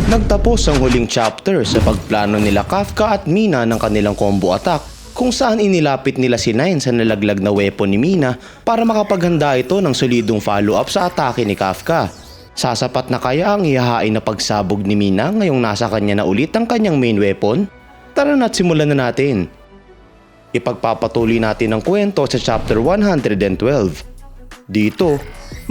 Nagtapos ang huling chapter sa pagplano nila Kafka at Mina ng kanilang combo attack kung saan inilapit nila si Nine sa nalaglag na weapon ni Mina para makapaghanda ito ng solidong follow-up sa atake ni Kafka. Sasapat na kaya ang ihahain na pagsabog ni Mina ngayong nasa kanya na ulit ang kanyang main weapon? Tara na't simulan na natin. Ipagpapatuloy natin ang kwento sa chapter 112. Dito,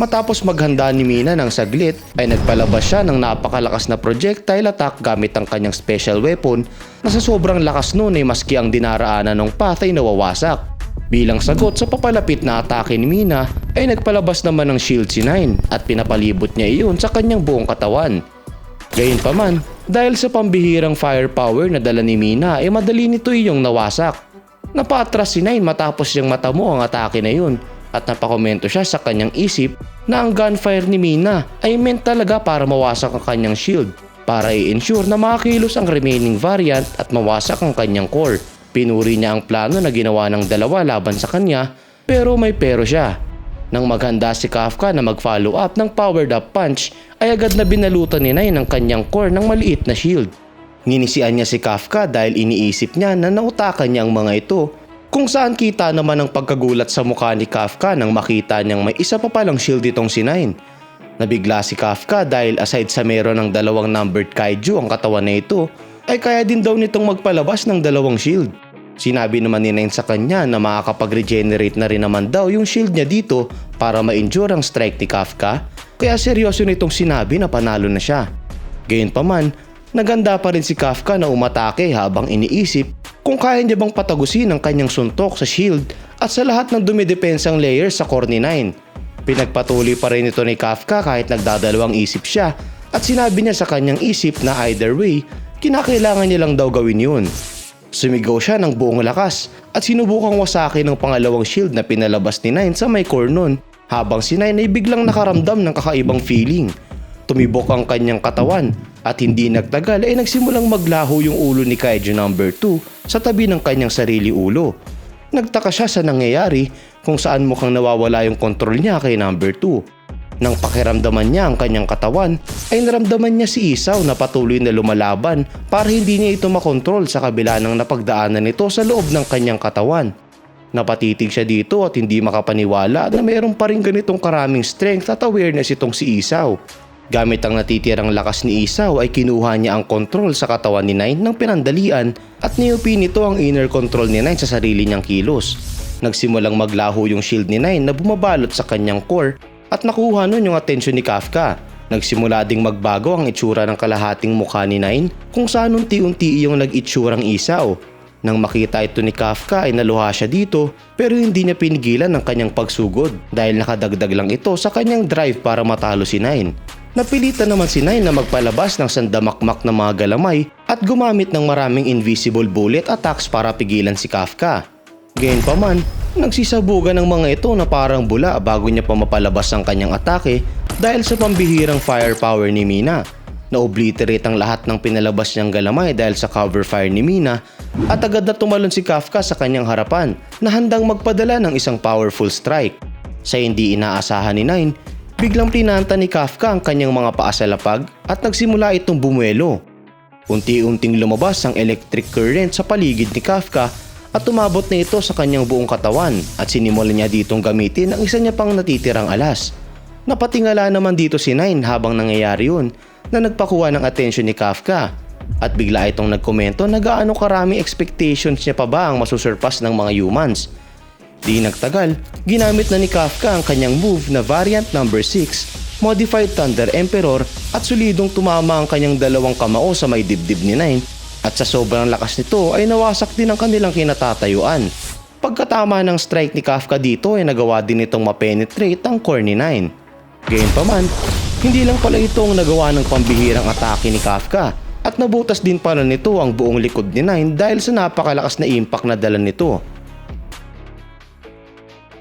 matapos maghanda ni Mina ng saglit ay nagpalabas siya ng napakalakas na projectile attack gamit ang kanyang special weapon na sa sobrang lakas nun ay maski ang dinaraanan ng path ay nawawasak. Bilang sagot sa papalapit na atake ni Mina ay nagpalabas naman ng shield si Nine at pinapalibot niya iyon sa kanyang buong katawan. Gayunpaman, dahil sa pambihirang firepower na dala ni Mina ay madali nito iyong nawasak. Napaatras si Nine matapos niyang matamo ang atake na yun. At napakomento siya sa kanyang isip na ang gunfire ni Mina ay meant talaga para mawasak ang kanyang shield para i-ensure na makakilos ang remaining variant at mawasak ang kanyang core. Pinuri niya ang plano na ginawa ng dalawa laban sa kanya pero may pero siya. Nang maghanda si Kafka na mag-follow up ng powered up punch ay agad na binalutan ni Nine ang kanyang core ng maliit na shield. Nginisian niya si Kafka dahil iniisip niya na nautakan niya ang mga ito. Kung saan kita naman ang pagkagulat sa mukha ni Kafka nang makita niyang may isa pa palang shield itong si Nine. Nabigla si Kafka dahil aside sa meron ng dalawang numbered kaiju ang katawan na ito, ay kaya din daw nitong magpalabas ng dalawang shield. Sinabi naman ni Nine sa kanya na makakapag-regenerate na rin naman daw yung shield niya dito para ma-endure ang strike ni Kafka, kaya seryoso nitong sinabi na panalo na siya. Gayunpaman, naganda pa rin si Kafka na umatake habang iniisip kung kaya niya bang patagusin ang kanyang suntok sa shield at sa lahat ng dumidepensang layers sa core ni Nine. Pinagpatuloy pa rin ito ni Kafka kahit nagdadalawang isip siya at sinabi niya sa kanyang isip na either way, kinakailangan niya lang daw gawin yun. Sumigaw siya ng buong lakas at sinubukang wasakin ng pangalawang shield na pinalabas ni Nine sa may core nun habang si Nine ay biglang nakaramdam ng kakaibang feeling. Tumibok ang kanyang katawan at hindi nagtagal ay nagsimulang maglaho yung ulo ni Kaiju number 2 sa tabi ng kanyang sarili ulo. Nagtaka siya sa nangyayari kung saan mukhang nawawala yung kontrol niya kay number 2. Nang pakiramdaman niya ang kanyang katawan ay naramdaman niya si Isaw na patuloy na lumalaban para hindi niya ito makontrol sa kabila ng napagdaanan nito sa loob ng kanyang katawan. Napatitig siya dito at hindi makapaniwala na mayroon pa rin ganitong karaming strength at awareness itong si Isaw. Gamit ang natitirang lakas ni Isaw ay kinuha niya ang kontrol sa katawan ni Nine ng pinandalian at niyupi nito ang inner control ni Nine sa sarili niyang kilos. Nagsimulang maglaho yung shield ni Nine na bumabalot sa kanyang core at nakuha nun yung atensyon ni Kafka. Nagsimula ding magbago ang itsura ng kalahating mukha ni Nine kung saan unti-unti iyong nag-itsurang Isaw. Nang makita ito ni Kafka ay naluha siya dito pero hindi niya pinigilan ang kanyang pagsugod dahil nakadagdag lang ito sa kanyang drive para matalo si Nine. Napilitan naman si Nine na magpalabas ng sandamakmak na mga galamay at gumamit ng maraming invisible bullet attacks para pigilan si Kafka. Gayunpaman, nagsisabugan ng mga ito na parang bula bago niya pa mapalabas ang kanyang atake dahil sa pambihirang firepower ni Mina. Na-obliterate ang lahat ng pinalabas niyang galamay dahil sa cover fire ni Mina at agad na tumalon si Kafka sa kanyang harapan na handang magpadala ng isang powerful strike. Sa hindi inaasahan ni Nine, biglang pinanta ni Kafka ang kanyang mga paa sa lapag at nagsimula itong bumuelo. Unti-unting lumabas ang electric current sa paligid ni Kafka at tumabot na ito sa kanyang buong katawan at sinimulan niya ditong gamitin ang isa niya pang natitirang alas. Napatingala naman dito si Nine habang nangyayari yun na nagpakuha ng atensyon ni Kafka at bigla itong nagkomento na gaano karaming expectations niya pa ba ang masusurpass ng mga humans. Di nagtagal, ginamit na ni Kafka ang kanyang move na variant number 6, Modified Thunder Emperor at solidong tumama ang kanyang dalawang kamao sa may dibdib ni Nine at sa sobrang lakas nito ay nawasak din ang kanilang kinatatayuan. Pagkatama ng strike ni Kafka dito ay nagawa din itong mapenetrate ang core ni Nine. Gayunpaman, hindi lang pala ito ang nagawa ng pambihirang atake ni Kafka at nabutas din pala nito ang buong likod ni Nine dahil sa napakalakas na impact na dala nito.